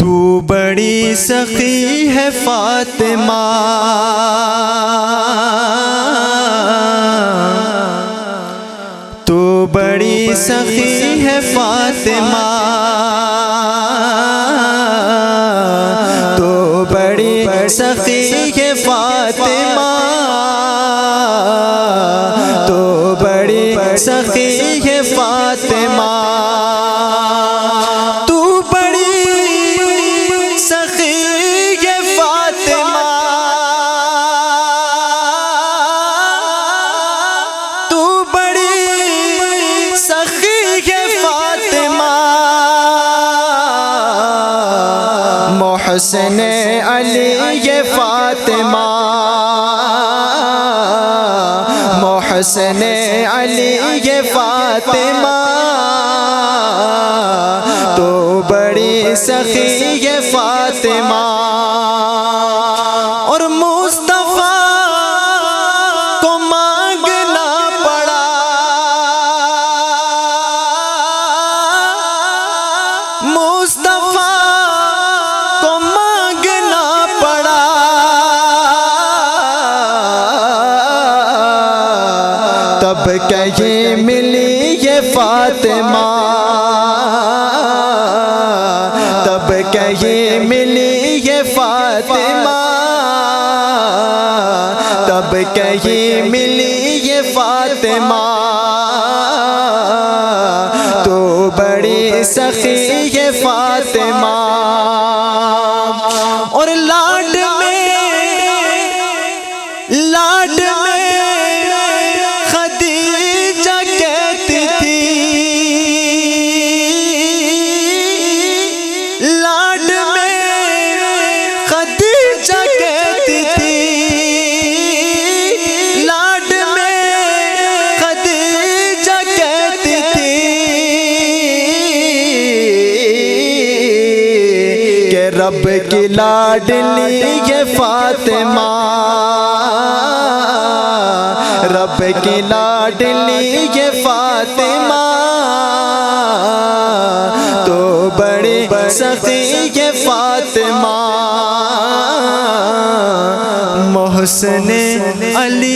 تو بڑی سخی ہے فاطمہ، تو بڑی سخی ہے فاطمہ، تو بڑی سخی ہے فاطمہ، تو بڑی سخی ہے فاطمہ، تو بڑی سخی ہے فاطمہ، تو بڑی سخی ہے فاطمہ، محسن علی یہ فاطمہ، محسن علی یہ فاطمہ، تو بڑی سخی یہ فاطمہ، اور مصطفیٰ کو مانگنا پڑا، مصطفیٰ کو مانگنا پڑا، تب کہیں ملی یہ فاطمہ، تب کہیں ملی یہ فاطمہ، تب کہیں ملی یہ فاطمہ، تو بڑی سخی یہ فاطمہ، اور لاڈ میں خدیجہ کہتی تھی، لاڈ میں خدیجہ کہتی تھی، لاڈ میں خدیجہ کہتی تھی کہ رب کی لاڈلی یہ فاطمہ، رب کی لاڈلی یہ فاطمہ، تو بڑی سخی یہ فاطمہ، محسن علی